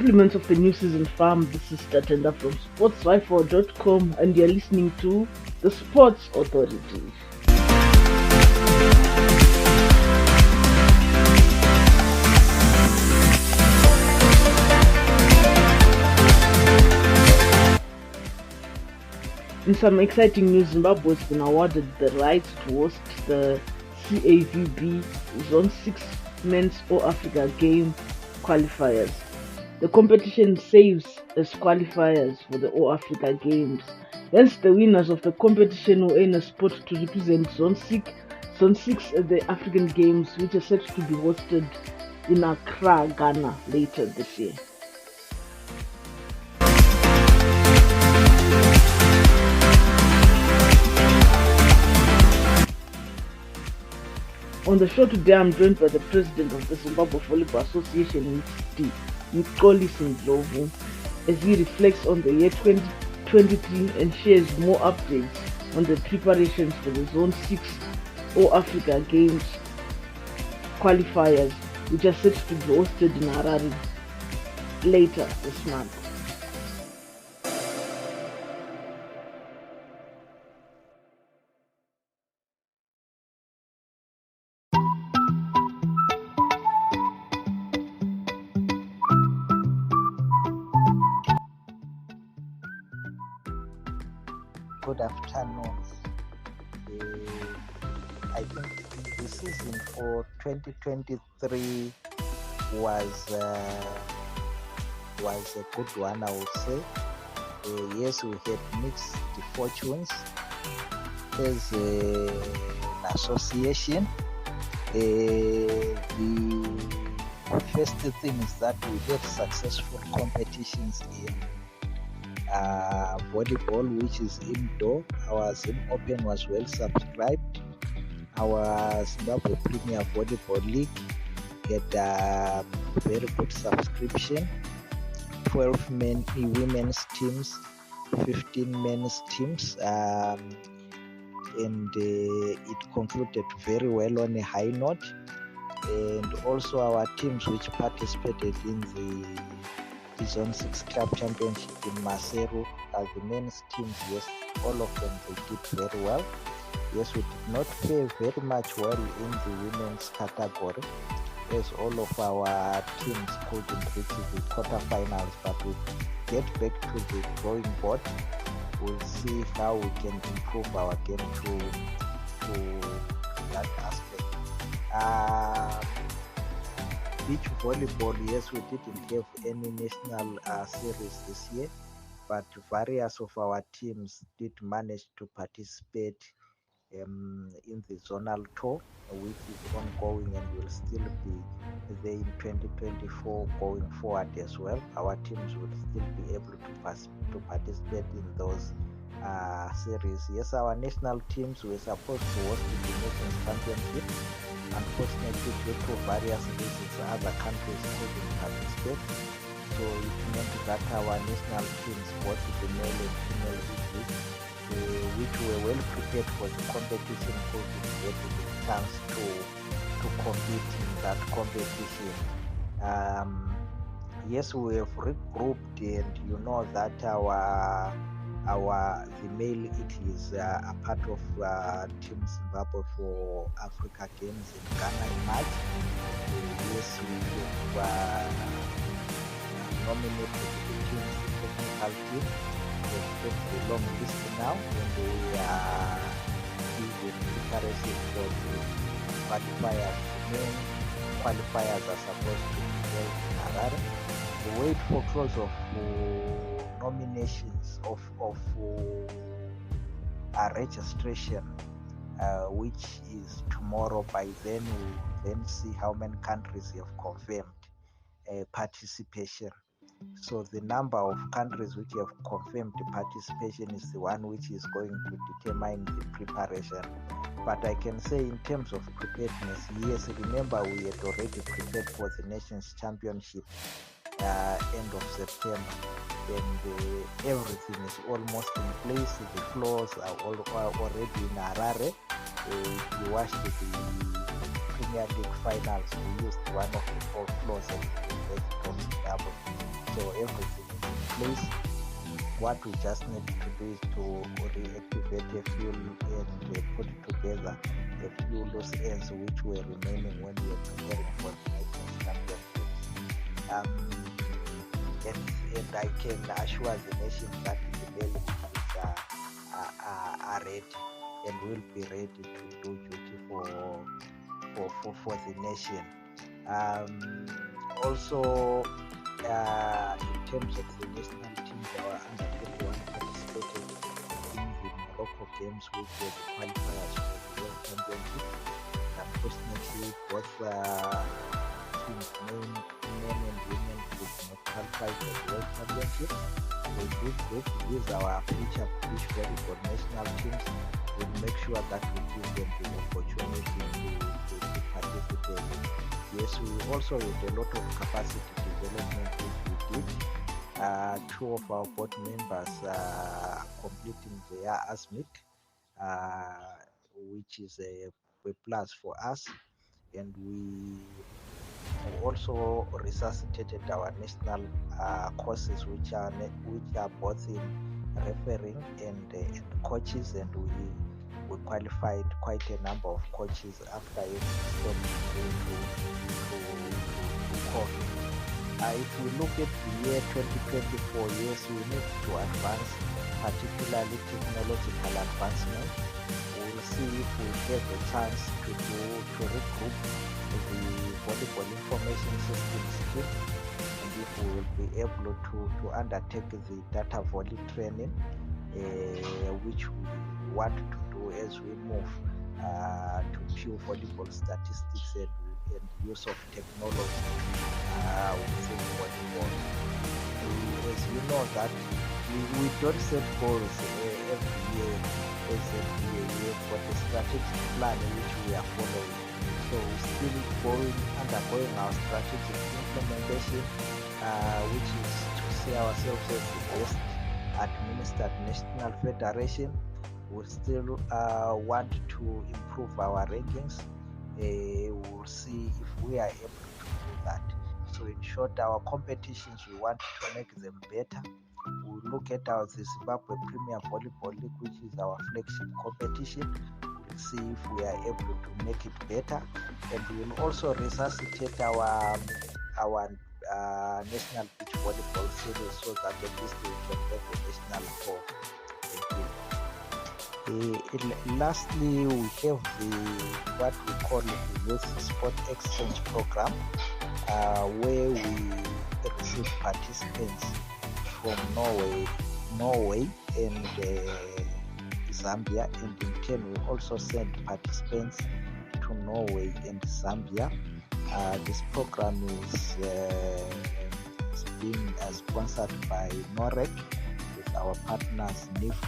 Compliments of the new season, fam. This is Tatenda from sportsrifle.com, and you're listening to the Sports Authority. In some exciting news, Zimbabwe has been awarded the right to host the CAVB Zone 6 Men's All-Africa Game qualifiers. The competition saves as qualifiers for the All-Africa Games. Hence, the winners of the competition will earn a spot to represent Zone 6 at the African Games, which are set to be hosted in Accra, Ghana later this year. On the show today, I'm joined by the president of the Zimbabwe Volleyball Association, Mxolisi Ndlovu, as he reflects on the year 2023 and shares more updates on the preparations for the Zone 6 All-Africa Games qualifiers, which are set to be hosted in Harare later this month. Good afternoon. I think the season for 2023 was a good one, I would say. Yes, we had mixed fortunes as an association. The first thing is that we had successful competitions in volleyball, which is indoor. Our Zim Open was well subscribed. Our Zimbabwe Premier Volleyball League had a very good subscription. 12 women's teams, 15 men's teams, and it concluded very well on a high note. And also our teams which participated in the Zone 6 Club Championship in Maseru, the men's teams, yes, all of them, they did very well. Yes, we did not play very much well in the women's category, as all of our teams couldn't reach the quarterfinals, but we'll get back to the drawing board. We'll see how we can improve our game to that aspect. Beach volleyball, yes, we didn't have any national series this year, but various of our teams did manage to participate in the zonal tour, which is ongoing and will still be there in 2024 going forward as well. Our teams will still be able to participate in those series. Yes, our national teams were supposed to host the Nations Championship. Unfortunately, due to various reasons, other countries couldn't participate. So it meant that our national teams, both the male and female leagues, which were well prepared for the competition, couldn't get the chance to compete in that competition. Yes, we have regrouped, and you know that the male Italy is a part of Team Zimbabwe for Africa Games in Ghana in March. Yes, we have nominated the team's technical team. We've got the long list now, and we are doing preparation for the qualifiers. The main qualifiers are supposed to be held in Harare. We wait for close of nominations of registration, which is tomorrow. By then we'll then see how many countries have confirmed participation. So the number of countries which have confirmed the participation is the one which is going to determine the preparation. But I can say in terms of preparedness, yes, remember we had already prepared for the Nations Championship end of September, and everything is almost in place. The floors are already in Harare. We washed the Premier League finals, we used one of the four floors of the University of Zimbabwe. So everything is in place. What we just need to do is to reactivate a few and put together a few loose ends which were remaining when we were preparing for the Nations Championships. And I can assure the nation that the delegates are ready and will be ready to do duty for the nation. Also, in terms of the national teams, our under 21 participated in the Morocco games, which were the qualifiers for the World Championship. Unfortunately, both teams, men and women, did not qualify for the World Championship. So this group is our future beach volleyball national teams. We'll make sure that we give them the opportunity to participate. Yes, we also had a lot of capacity development which we did. Two of our board members are completing their ASMIC, which is a plus for us, and we also resuscitated our national courses, which are both in refereeing and coaches, and we qualified quite a number of coaches after it stopped to COVID. If we look at the year 2024, yes, we need to advance, particularly technological advancement. We'll see if we have a chance to regroup the volleyball information systems team, and if we will be able to undertake the data volley training, which we want to do as we move to pure volleyball statistics and use of technology within volleyball. As you know that we don't set goals every year as ZVA for the strategic plan which we are following. So we're still undergoing our strategic implementation, which is to see ourselves as the best administered national federation. We still want to improve our rankings. We'll see if we are able to do that. So in short, our competitions, we want to make them better. We'll look at our Zimbabwe Premier Volleyball League, which is our flagship competition. We'll see if we are able to make it better, and we'll also resuscitate our national beach volleyball series so that at least we can have a national tour. Lastly, we have what we call the Youth Sport Exchange Program, where we receive participants from Norway and Zambia, and in turn we also send participants to Norway and Zambia. This program is being sponsored by NOREC with our partners NIF,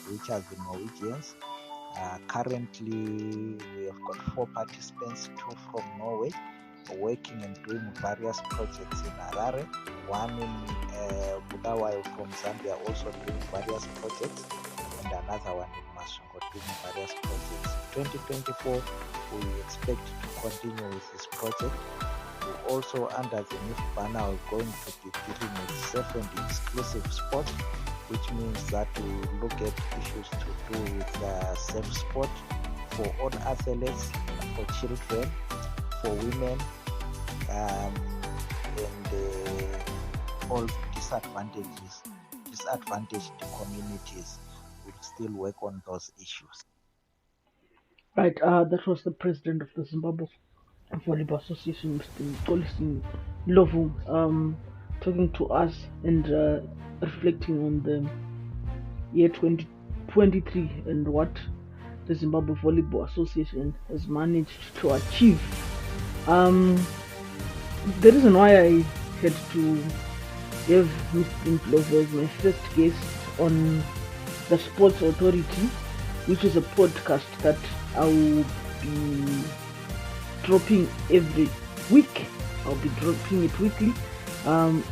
which are the Norwegians. Currently, we have got 4 participants, 2 from Norway, working and doing various projects in Harare. One in Bulawayo from Zambia, also doing various projects, and another one in Masongo doing various projects. 2024, we expect to continue with this project. We also, under the NIF banner, are going to be dealing with safe and exclusive sport, which means that we look at issues to do with safe sport for all athletes, for children, for women, and all the disadvantaged communities. Will still work on those issues. Right, that was the president of the Zimbabwe Volleyball Association, Mr. Mxolisi Ndlovu, talking to us and reflecting on the year 2023 and what the Zimbabwe Volleyball Association has managed to achieve. The reason why I had to have Mr. Ndlovu as my first guest on the Sports Authority, which is a podcast that I will be dropping every week. I'll be dropping it weekly.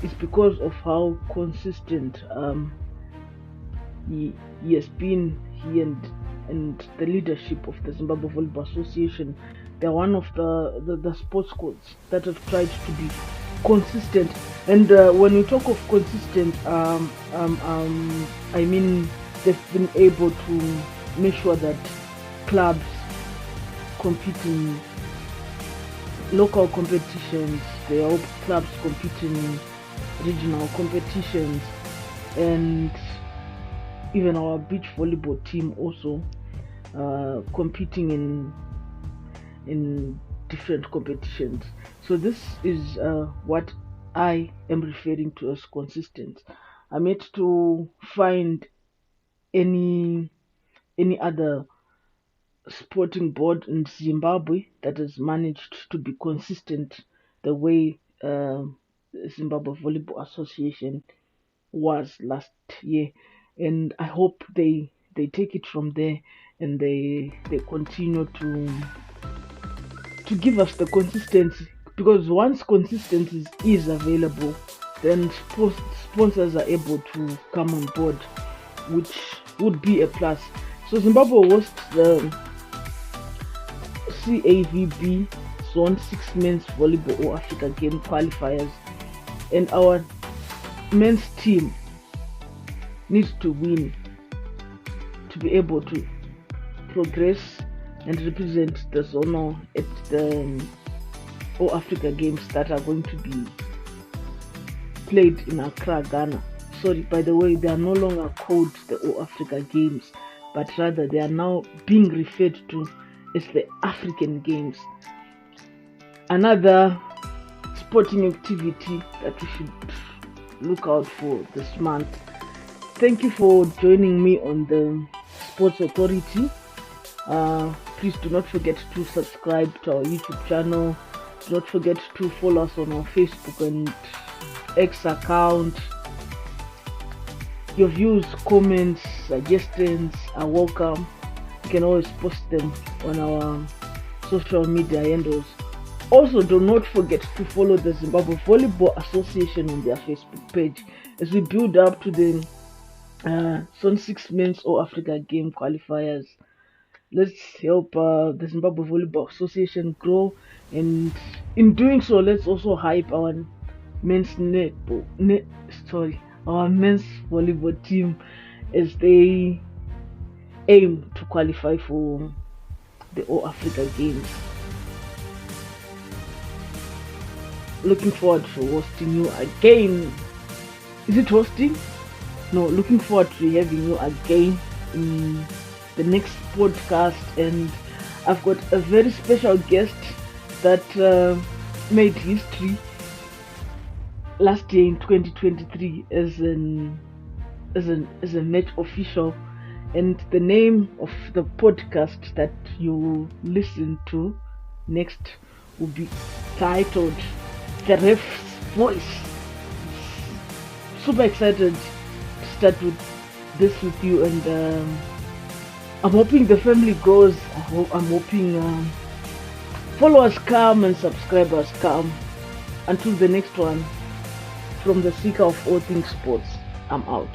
It's because of how consistent he has been, he and the leadership of the Zimbabwe Volleyball Association They're one of the sports codes that have tried to be consistent. And when we talk of consistent, I mean they've been able to make sure that clubs compete in local competitions, they help clubs compete in regional competitions, and even our beach volleyball team also competing in different competitions. So this is what I am referring to as consistent. I'm yet to find any other sporting board in Zimbabwe that has managed to be consistent the way Zimbabwe Volleyball Association was last year, and I hope they take it from there and they continue to give us the consistency, because once consistency is available, then sponsors are able to come on board, which would be a plus. So Zimbabwe hosts the CAVB Zone 6 Men's Volleyball All Africa Game qualifiers, and our men's team needs to win to be able to progress and represent the zone at the All Africa Games that are going to be played in Accra, Ghana. Sorry, by the way, they are no longer called the All Africa Games, but rather they are now being referred to as the African Games. Another sporting activity that we should look out for this month. Thank you for joining me on the Sports Authority. Please do not forget to subscribe to our YouTube channel. Do not forget to follow us on our Facebook and X account. Your views, comments, suggestions are welcome. You can always post them on our social media handles. Also, do not forget to follow the Zimbabwe Volleyball Association on their Facebook page as we build up to the Zone 6 Men's All Africa Game qualifiers. Let's help the Zimbabwe Volleyball Association grow, and in doing so, let's also hype our men's our men's volleyball team as they aim to qualify for the All Africa Games. Looking forward to hosting you again. Is it hosting? No, looking forward to having you again in the next podcast. And I've got a very special guest that made history last year in 2023 as a match official. And the name of the podcast that you listen to next will be titled The Ref's Voice. Super excited to start with this with you, and I'm hoping the family grows. I'm hoping followers come and subscribers come. Until the next one, from the seeker of all things sports, I'm out.